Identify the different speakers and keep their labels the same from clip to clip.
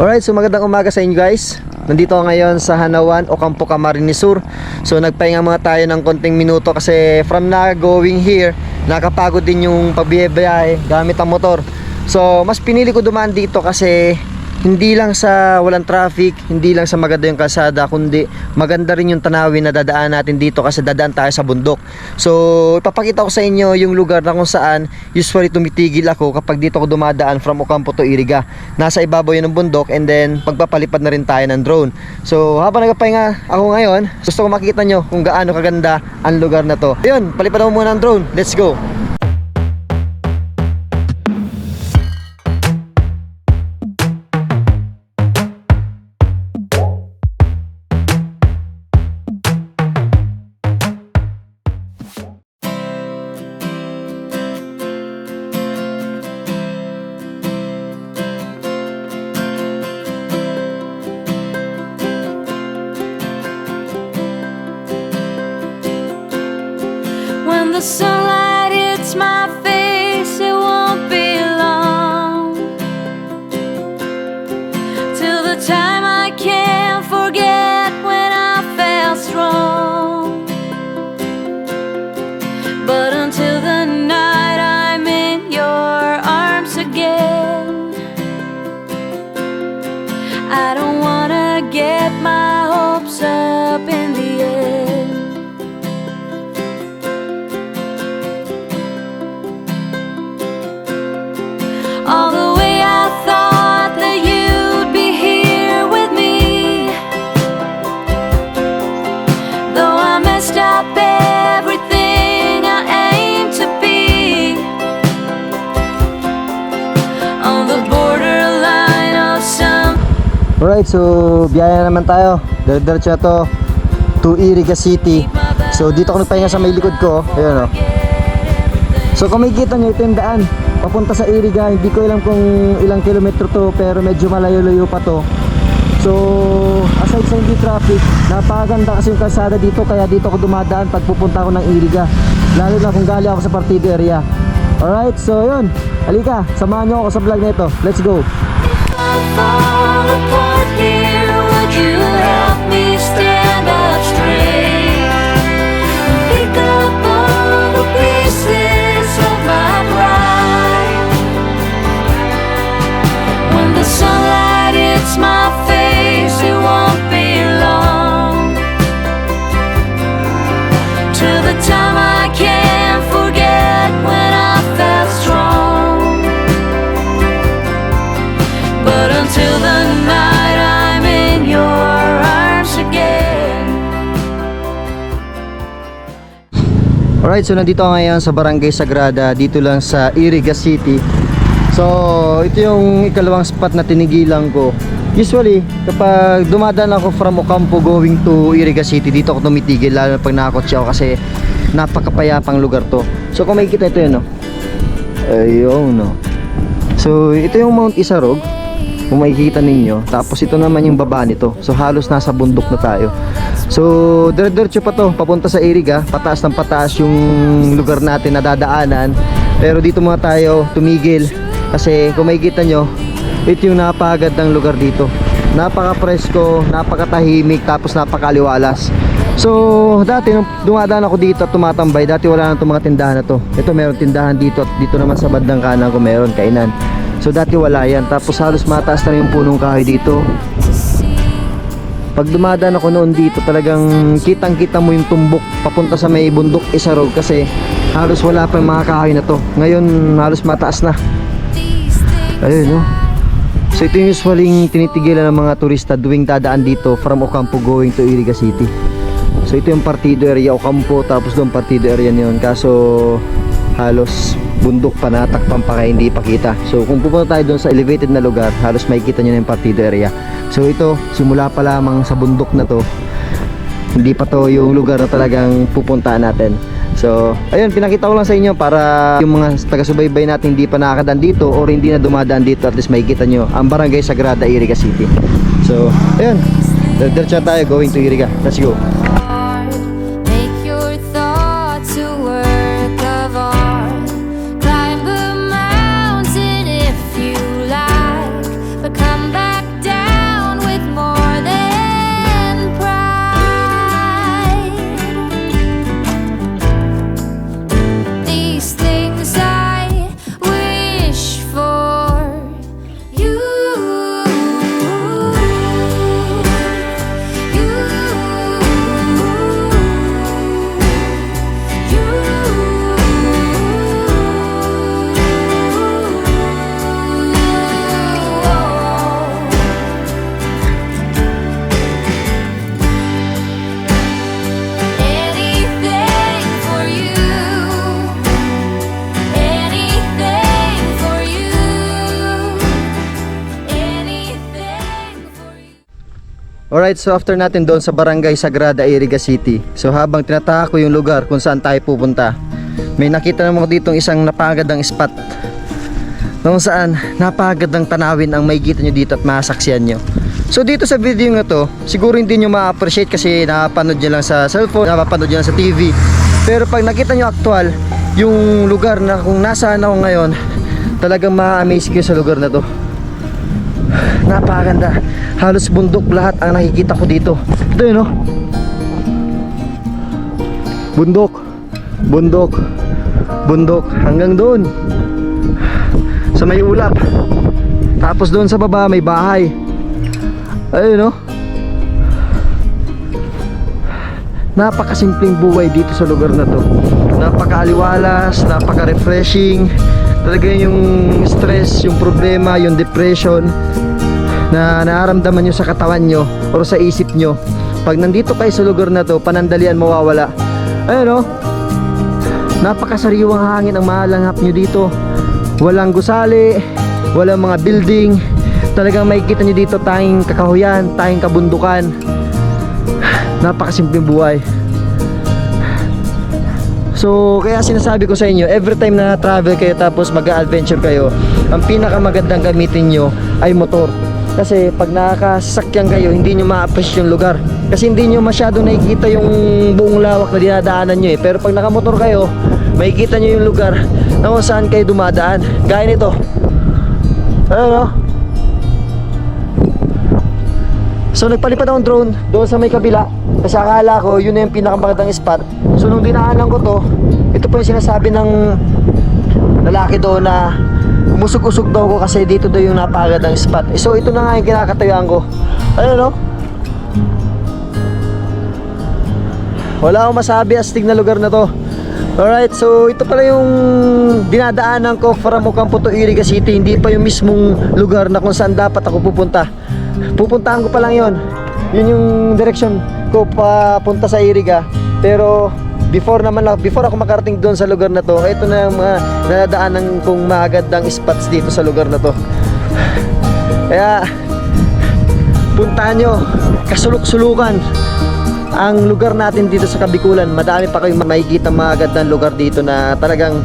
Speaker 1: Alright, so magandang umaga sa inyo guys. Nandito ako ngayon sa Hanawan, Ocampo, Camarines Sur. So nagpahinga muna tayo ng konting minuto kasi from na going here, nakapagod din yung pagbiyahe gamit ang motor. So mas pinili ko dumaan dito kasi hindi lang sa walang traffic, hindi lang sa maganda yung kalsada, kundi maganda rin yung tanawin na dadaan natin dito kasi dadaan tayo sa bundok. So ipapakita ko sa inyo yung lugar na kung saan usually tumitigil ako kapag dito ako dumadaan from Ocampo to Iriga. Nasa ibabaw yun ng bundok and then pagpapalipad na rin tayo ng drone. So habang nagpapahinga ako ngayon, gusto ko makita nyo kung gaano kaganda ang lugar na to. Ayun, palipad mo muna ng drone, let's go!
Speaker 2: When the sunlight hits my face, it won't be long till the time I can't forget when I felt strong. But until the night I'm in your arms again, I don't wanna get my hopes up in the air. All the way I thought that you'd be here with me, though I messed up everything I aimed to be, on the borderline of some.
Speaker 1: Alright, so biyaya naman tayo. Diretso na to to Iriga City. So dito ako nagpahinga sa may likod ko. Ayun o. So kung makikita nyo, ito yung daan papunta sa Iriga. Hindi ko alam kung ilang kilometro to, pero medyo malayo-layo pa to. So aside sa hindi traffic, napakaganda kasi yung kalsada dito. Kaya dito ako dumadaan pag pupunta ako ng Iriga, lalo na kung galing ako sa Partido area. Alright, so yun, halika, samahan nyo ako sa vlog na ito. Let's go.
Speaker 2: Fall apart here, would you help me stand up straight? Pick up all the pieces of my pride. When the sunlight hits my face, it won't be long till the time I can't forget when I felt strong. But until the night I'm in your arms again.
Speaker 1: Alright, so nandito ako ngayon sa Barangay Sagrada, dito lang sa Iriga City. So ito yung ikalawang spot na tinigilan ko. Usually kapag dumadaan ako from Ocampo going to Iriga City, dito ako tumitigil, lalo na pag nakakotse ako kasi napakapayapang lugar to. So kung makikita ito yun, no? Ayun, no? So ito yung Mount Isarog, kung makikita ninyo. Tapos ito naman yung baba nito. So halos nasa bundok na tayo. So diretso pa to papunta sa Iriga. Pataas ng pataas yung lugar natin na dadaanan. Pero dito muna tayo tumigil kasi kung makikita nyo, ito yung napakagandang lugar dito. Napaka-presko, napakatahimik, tapos napakaliwalas. So dati nung dumadaan ako dito at tumatambay, dati wala na itong mga tindahan na to. Ito meron tindahan dito at dito naman sa bandang kanan ko meron kainan. So dati wala yan. Tapos halos mataas na yung punong kahoy dito. Pag dumadaan ako noon dito, talagang kitang kita mo yung tumbok papunta sa may bundok Isarog kasi halos wala pa yung mga kahoy na to. Ngayon halos mataas na. Ayun, no? So ito yung usually tinitigilan ng mga turista tuwing dadaan dito from Ocampo going to Iriga City. So ito yung Partido area Ocampo, tapos doon Partido area niyon. Kaso halos bundok pa, natakpan pa kaya hindi ipakita. So kung pupunta tayo doon sa elevated na lugar, halos makikita nyo na yung Partido area. So ito, simula pa lamang sa bundok na to, hindi pa to yung lugar na talagang pupuntaan natin. So ayun, pinakita ko lang sa inyo para yung mga taga-subaybay natin hindi pa nakakadaan dito or hindi na dumadaan dito, at least makikita nyo ang Barangay Sagrada, Iriga City. So ayun, diretso tayo going to Iriga. Let's go.
Speaker 2: Make your thoughts a work of art. Climb the mountain if you like, but come back down.
Speaker 1: Alright, so after natin doon sa Barangay Sagrada, Iriga City. So habang tinatahak ko yung lugar kung saan tayo pupunta, may nakita naman ko ditong isang napakagandang spot kung saan napakagandang tanawin ang makikita nyo dito at masaksiyan nyo. So dito sa video nga to, siguro hindi nyo ma-appreciate kasi napapanood nyo lang sa cellphone, napapanood nyo lang sa TV. Pero pag nakita nyo actual yung lugar na kung nasaan ako ngayon, talagang ma-amaze kayo sa lugar na to. Napakaganda. Halos bundok lahat ang nakikita ko dito. Ito yun, no? Bundok, bundok, bundok hanggang doon sa may ulap. Tapos doon sa baba may bahay. Ayun, no? Napakasimpleng buhay dito sa lugar na to. Napakaaliwalas, napaka-refreshing. Talaga yung stress, yung problema, yung depression na nararamdaman nyo sa katawan nyo o sa isip nyo, pag nandito kayo sa lugar na to, panandalian mawawala. Ayun, no? Napakasariwang hangin ang malanghap nyo dito. Walang gusali, walang mga building. Talagang makikita nyo dito tayong kakahuyan, tayong kabundukan. Napakasimpleng buhay. So kaya sinasabi ko sa inyo, every time na travel kayo tapos mag-adventure kayo, ang pinakamagandang gamitin nyo ay motor. Kasi pag nakakasakyan kayo, hindi nyo ma-appreciate yung lugar. Kasi hindi nyo masyado nakikita yung buong lawak na dinadaanan nyo eh. Pero pag nakamotor kayo, makikita nyo yung lugar na kung saan kayo dumadaan. Gaya nito. Ayun, no? So nagpalipad akong drone doon sa may kabila. Kasi akala ko yun na yung pinakamagandang spot. So nung dinaanan ko to, ito po yung sinasabi ng lalaki doon na umusog-usog daw ko kasi dito daw yung napakagandang spot. So ito na nga yung kinakatayuan ko. Ayun, no? Wala akong masabi, astig na lugar na to. Alright, so ito pala yung dinadaanan ko from Ocampo to Iriga City. Hindi pa yung mismong lugar na kung saan dapat ako pupunta. Pupuntahan ko pa lang yun. Yun yung direction ko papunta sa Iriga. Pero before ako makarating doon sa lugar na to, ito na yung mga nadadaanan kong magandang spots dito sa lugar na to. Kaya puntahan nyo, kasuluk-sulukan ang lugar natin dito sa Kabikulan. Madami pa kayong makikita magandang lugar dito na talagang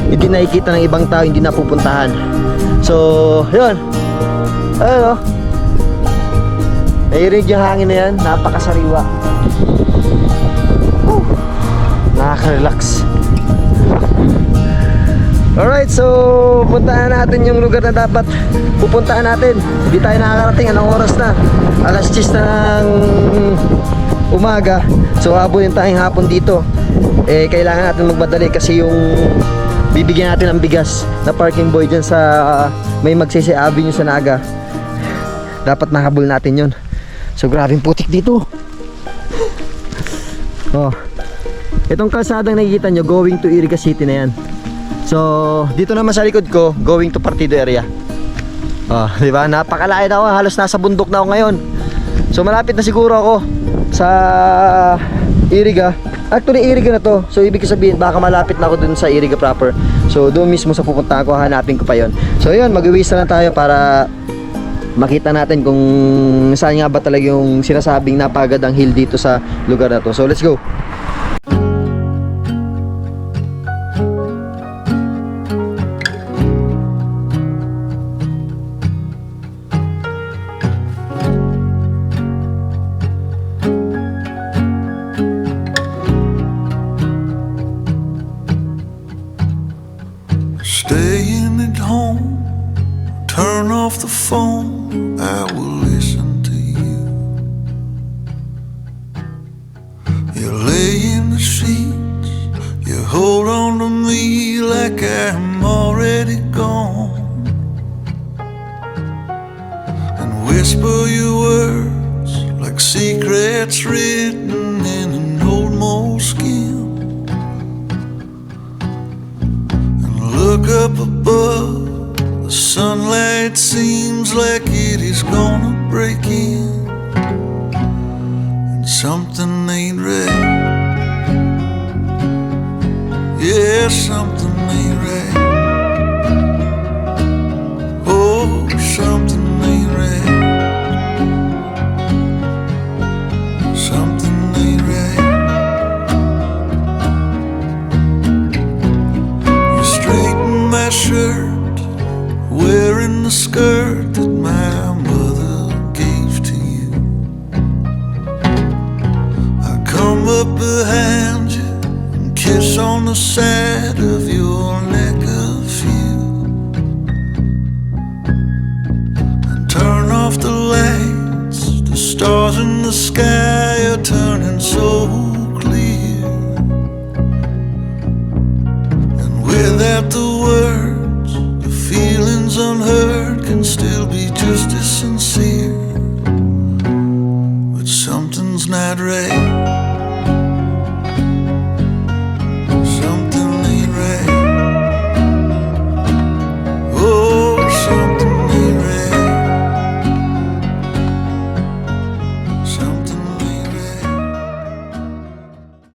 Speaker 1: hindi nakikita ng ibang tao, hindi napupuntahan. So yun, ayun, nairig yung hangin na yan, napakasariwa. Nakaka-relax. Alright, so puntahan natin yung lugar na dapat pupuntahan natin. Hindi tayo nakakarating, anong oras na? Alas 10 na ng umaga. So habulin tayong hapon dito. Eh kailangan natin magmadali kasi yung bibigyan natin ng bigas na parking boy dyan sa may Magsisi Avenue sa Naga. Dapat nahabol natin yun. So grabing putik dito. Oh, itong kalsadang nakikita nyo, going to Iriga City na yan. So dito naman sa likod ko, going to Partido area. Oh, di ba? Napakalayo na ako, halos nasa bundok na ako ngayon. So malapit na siguro ako sa Iriga. Actually Iriga na to. So ibig sabihin baka malapit na ako dun sa Iriga proper. So doon mismo sa pupuntahan ko, hanapin ko pa yon. So yun, mag-uwis na lang tayo para makita natin kung saan nga ba talaga yung sinasabing napakagandang hill dito sa lugar na to. So let's go.
Speaker 3: Staying at home, turn off the phone, I will listen to you. You lay in the sheets, you hold on to me like I'm already gone, and whisper your words like secrets written in an old moleskin. Look up above, the sunlight seems like it is gonna break in, and something ain't right. Yeah, something ain't right. Oh, something ain't right. on the side of your neck of fuel, and turn off the lights. The stars in the sky are turning so clear, and without the words, the feelings unheard can still